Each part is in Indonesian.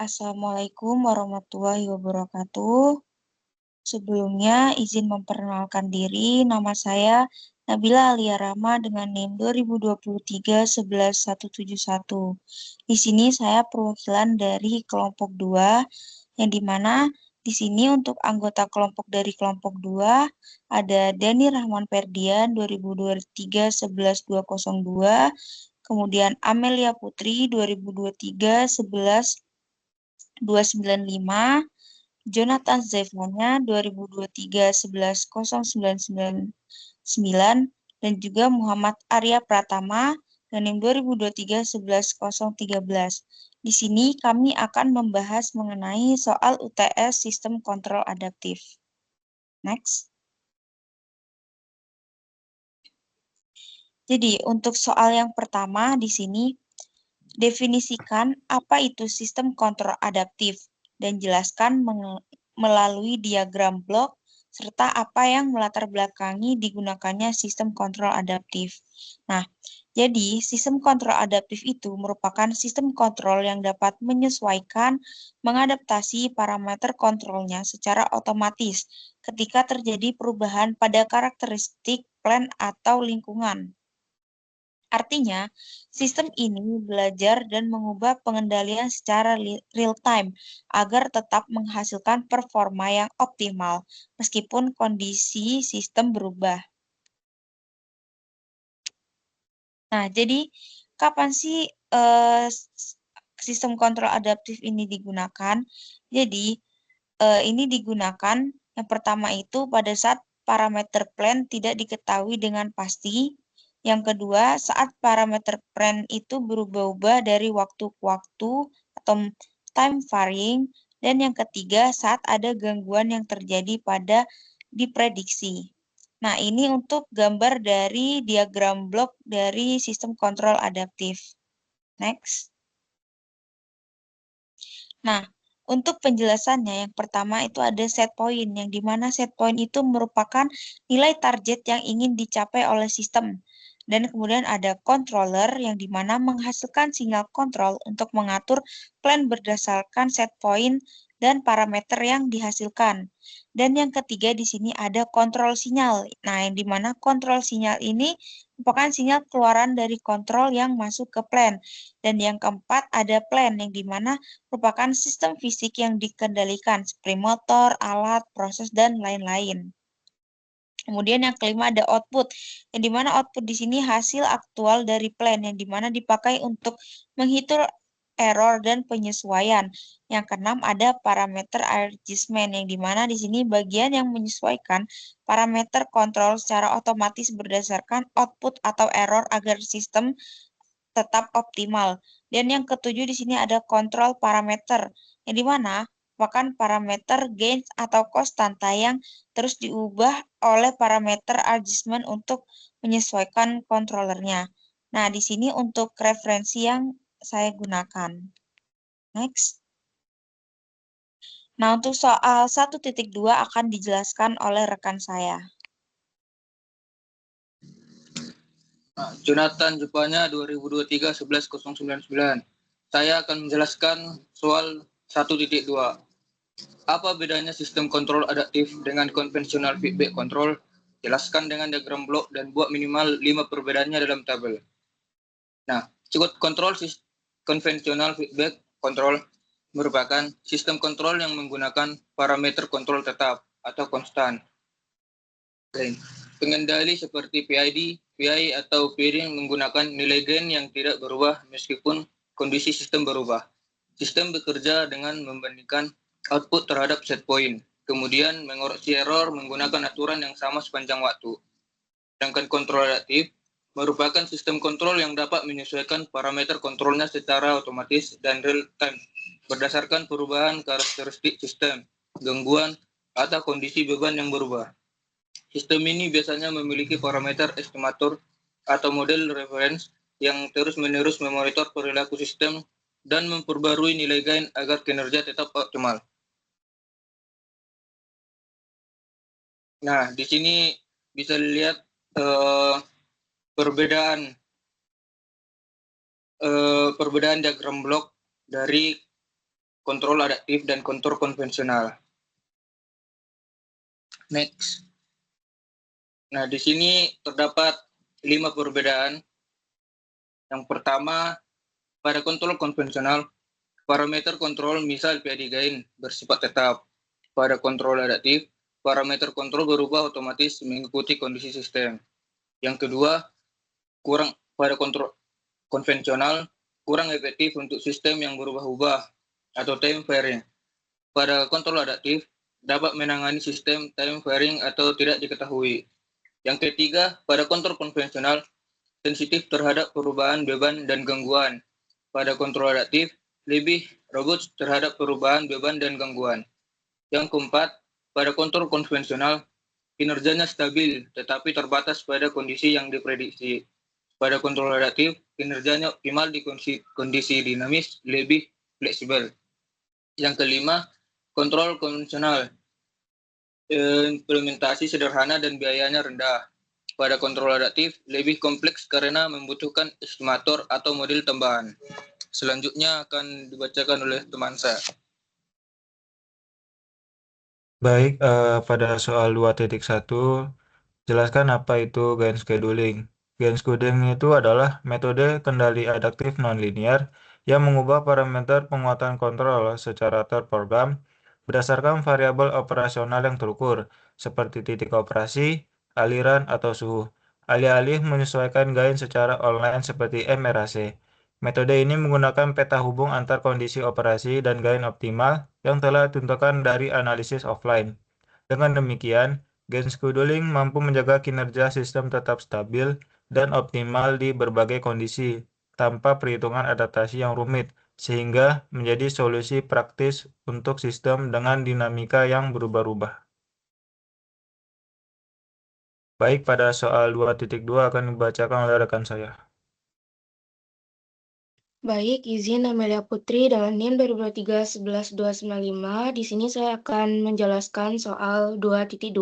Assalamualaikum warahmatullahi wabarakatuh. Sebelumnya, izin memperkenalkan diri, nama saya Nabila Alia Rama dengan NIM 2023-11171. Di sini saya perwakilan dari kelompok 2, yang dimana di sini untuk anggota kelompok dari kelompok 2 ada Dani Rahman Ferdian 2023-11202, kemudian Amelia Putri 2023-11-295, Jonathan Zevanya 2023-11-0999, dan juga Muhammad Arya Pratama dengan NIM 2023-11-013. Di sini kami akan membahas mengenai soal UTS Sistem Kontrol Adaptif. Next. Jadi, untuk soal yang pertama di sini, definisikan apa itu sistem kontrol adaptif dan jelaskan melalui diagram blok serta apa yang melatar belakangi digunakannya sistem kontrol adaptif. Nah, jadi sistem kontrol adaptif itu merupakan sistem kontrol yang dapat menyesuaikan, mengadaptasi parameter kontrolnya secara otomatis ketika terjadi perubahan pada karakteristik plan atau lingkungan. Artinya, sistem ini belajar dan mengubah pengendalian secara real-time agar tetap menghasilkan performa yang optimal, meskipun kondisi sistem berubah. Nah, jadi kapan sih sistem kontrol adaptif ini digunakan? Jadi, ini digunakan yang pertama itu pada saat parameter plan tidak diketahui dengan pasti. Yang kedua, saat parameter plan itu berubah-ubah dari waktu ke waktu atau time varying. Dan yang ketiga, saat ada gangguan yang terjadi pada diprediksi. Nah, ini untuk gambar dari diagram blok dari sistem kontrol adaptif. Next. Nah, untuk penjelasannya, yang pertama itu ada set point, yang dimana set point itu merupakan nilai target yang ingin dicapai oleh sistem. Dan kemudian ada controller, yang dimana menghasilkan sinyal kontrol untuk mengatur plan berdasarkan set point dan parameter yang dihasilkan. Dan yang ketiga di sini ada kontrol sinyal. Nah, yang dimana kontrol sinyal ini merupakan sinyal keluaran dari kontrol yang masuk ke plan. Dan yang keempat ada plan, yang dimana merupakan sistem fisik yang dikendalikan seperti motor, alat, proses, dan lain-lain. Kemudian yang kelima ada output, yang dimana output di sini hasil aktual dari plan, yang dimana dipakai untuk menghitung error dan penyesuaian. Yang keenam ada parameter adjustment, yang dimana di sini bagian yang menyesuaikan parameter kontrol secara otomatis berdasarkan output atau error agar sistem tetap optimal. Dan yang ketujuh di sini ada kontrol parameter, yang dimana merupakan parameter gain atau konstanta yang terus diubah oleh parameter adjustment untuk menyesuaikan kontrolernya. Nah, di sini untuk referensi yang saya gunakan. Next. Nah, untuk soal 1.2 akan dijelaskan oleh rekan saya. Jonathan Jepanya 2023-11-099. Saya akan menjelaskan soal 1.2. Apa bedanya sistem kontrol adaptif dengan konvensional feedback control? Jelaskan dengan diagram blok dan buat minimal 5 perbedaannya dalam tabel. Nah, kontrol konvensional feedback control merupakan sistem kontrol yang menggunakan parameter kontrol tetap atau konstan. Pengendali seperti PID, PI atau pairing menggunakan nilai gain yang tidak berubah meskipun kondisi sistem berubah. Sistem bekerja dengan membandingkan output terhadap set point, kemudian mengoreksi error menggunakan aturan yang sama sepanjang waktu. Sedangkan kontrol adaptif merupakan sistem kontrol yang dapat menyesuaikan parameter kontrolnya secara otomatis dan real time berdasarkan perubahan karakteristik sistem, gangguan, atau kondisi beban yang berubah. Sistem ini biasanya memiliki parameter estimator atau model reference yang terus-menerus memonitor perilaku sistem dan memperbarui nilai gain agar kinerja tetap optimal. Nah, di sini bisa dilihat perbedaan diagram blok dari kontrol adaptif, dan kontrol konvensional. Next. Nah, di sini terdapat 5 perbedaan. Yang pertama, pada kontrol konvensional, parameter kontrol misal PID gain bersifat tetap. Pada kontrol adaptif, parameter kontrol berubah otomatis mengikuti kondisi sistem. Yang kedua, pada kontrol konvensional kurang efektif untuk sistem yang berubah-ubah atau time varying. Pada kontrol adaptif dapat menangani sistem time varying atau tidak diketahui. Yang ketiga, pada kontrol konvensional sensitif terhadap perubahan beban dan gangguan. Pada kontrol adaptif lebih robust terhadap perubahan beban dan gangguan. Yang keempat, pada kontrol konvensional kinerjanya stabil tetapi terbatas pada kondisi yang diprediksi. Pada kontrol adaptif, kinerjanya optimal di kondisi dinamis lebih fleksibel. Yang kelima, kontrol konvensional implementasi sederhana dan biayanya rendah. Pada kontrol adaptif lebih kompleks karena membutuhkan estimator atau model tambahan. Selanjutnya akan dibacakan oleh teman saya. Baik, pada soal 2.1, jelaskan apa itu gain scheduling. Gain scheduling itu adalah metode kendali adaptif nonlinear yang mengubah parameter penguatan kontrol secara terprogram berdasarkan variabel operasional yang terukur, seperti titik operasi, aliran, atau suhu, alih-alih menyesuaikan gain secara online seperti MRAC. Metode ini menggunakan peta hubung antar kondisi operasi dan gain optimal yang telah ditentukan dari analisis offline. Dengan demikian, gain scheduling mampu menjaga kinerja sistem tetap stabil dan optimal di berbagai kondisi, tanpa perhitungan adaptasi yang rumit, sehingga menjadi solusi praktis untuk sistem dengan dinamika yang berubah-ubah. Baik, pada soal 2.2 akan dibacakan oleh rekan saya. Baik, izin Amelia Putri dengan NIM 2023-11295. Di sini saya akan menjelaskan soal 2.2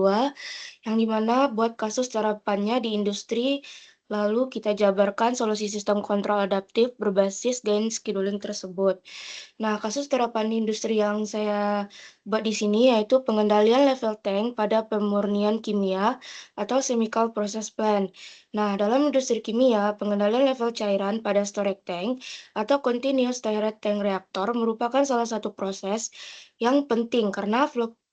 yang dimana buat kasus terapannya di industri, lalu kita jabarkan solusi sistem kontrol adaptif berbasis gain scheduling tersebut. Nah, kasus terapan di industri yang saya buat di sini yaitu pengendalian level tank pada pemurnian kimia atau chemical process plant. Nah, dalam industri kimia, pengendalian level cairan pada storage tank atau continuous stirred tank reactor merupakan salah satu proses yang penting karena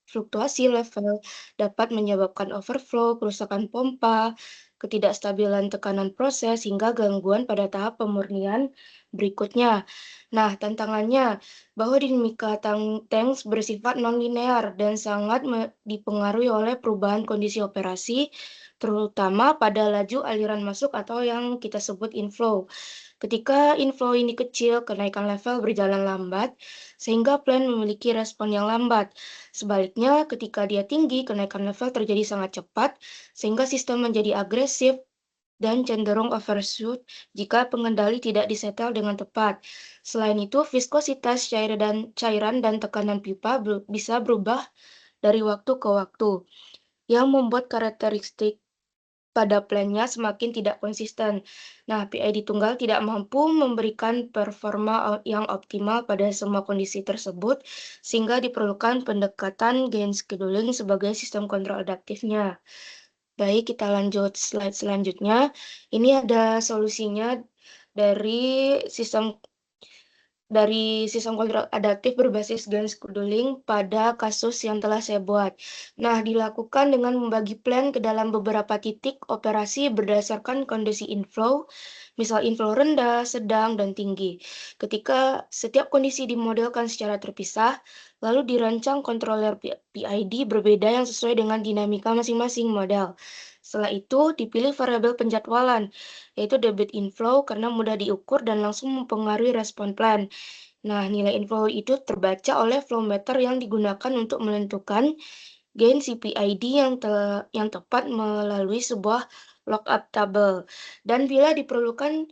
fluktuasi level dapat menyebabkan overflow, kerusakan pompa, ketidakstabilan tekanan proses, hingga gangguan pada tahap pemurnian berikutnya. Nah, tantangannya bahwa dinamika tanks bersifat non-linear dan sangat dipengaruhi oleh perubahan kondisi operasi, terutama pada laju aliran masuk atau yang kita sebut inflow. Ketika inflow ini kecil, kenaikan level berjalan lambat, sehingga plant memiliki respon yang lambat. Sebaliknya, ketika dia tinggi, kenaikan level terjadi sangat cepat, sehingga sistem menjadi agresif dan cenderung overshoot jika pengendali tidak disetel dengan tepat. Selain itu, viskositas cairan dan tekanan pipa bisa berubah dari waktu ke waktu, yang membuat karakteristik pada plan-nya semakin tidak konsisten. Nah, PID tunggal tidak mampu memberikan performa yang optimal pada semua kondisi tersebut, sehingga diperlukan pendekatan gain scheduling sebagai sistem kontrol adaptifnya. Baik, kita lanjut slide selanjutnya. Ini ada solusinya dari sistem kontrol adaptif berbasis gain scheduling pada kasus yang telah saya buat. Nah, dilakukan dengan membagi plan ke dalam beberapa titik operasi berdasarkan kondisi inflow, misal inflow rendah, sedang, dan tinggi. Ketika setiap kondisi dimodelkan secara terpisah, lalu dirancang controller PID berbeda yang sesuai dengan dinamika masing-masing model. Setelah itu, dipilih variabel penjadwalan, yaitu debit inflow karena mudah diukur dan langsung mempengaruhi respon plan. Nah, nilai inflow itu terbaca oleh flow meter yang digunakan untuk menentukan gain CPID yang tepat melalui sebuah lookup table. Dan bila diperlukan,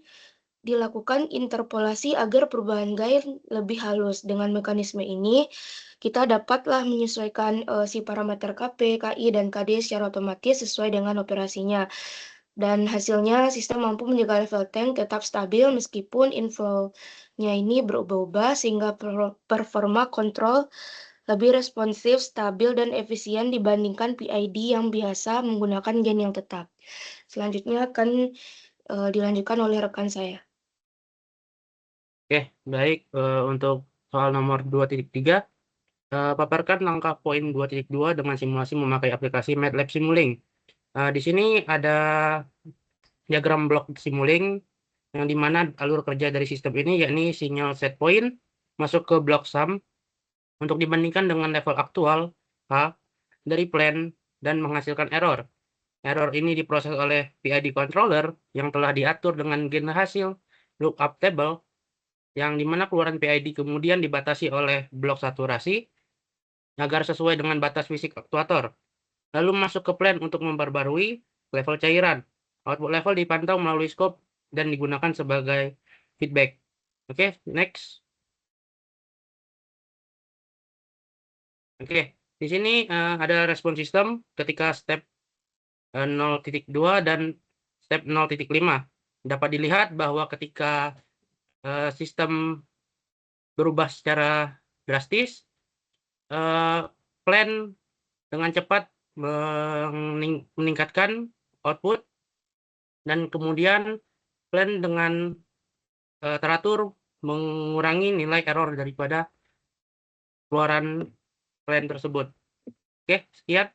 dilakukan interpolasi agar perubahan gain lebih halus. Dengan mekanisme ini, kita dapatlah menyesuaikan si parameter KP, KI, dan KD secara otomatis sesuai dengan operasinya. Dan hasilnya sistem mampu menjaga level tank tetap stabil meskipun inflow-nya ini berubah-ubah sehingga performa kontrol lebih responsif, stabil, dan efisien dibandingkan PID yang biasa menggunakan gain yang tetap. Selanjutnya akan dilanjutkan oleh rekan saya. Oke, baik. Untuk soal nomor 2.3, paparkan langkah poin 2.2 dengan simulasi memakai aplikasi MATLAB Simulink. Di sini ada diagram blok Simulink yang dimana alur kerja dari sistem ini yakni sinyal set point masuk ke blok sum untuk dibandingkan dengan level aktual H dari plan dan menghasilkan error. Error ini diproses oleh PID controller yang telah diatur dengan gen hasil lookup table yang dimana keluaran PID kemudian dibatasi oleh blok saturasi agar sesuai dengan batas fisik aktuator. Lalu masuk ke plan untuk memperbarui level cairan. Output level dipantau melalui scope dan digunakan sebagai feedback. Oke, next. Oke, di sini ada respon sistem ketika step 0.2 dan step 0.5. Dapat dilihat bahwa ketika sistem berubah secara drastis, plan dengan cepat meningkatkan output dan kemudian plan dengan teratur mengurangi nilai error daripada keluaran plan tersebut. Oke, sekian.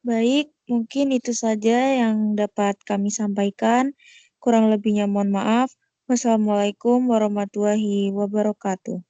Baik, mungkin itu saja yang dapat kami sampaikan. Kurang lebihnya mohon maaf. Wassalamualaikum warahmatullahi wabarakatuh.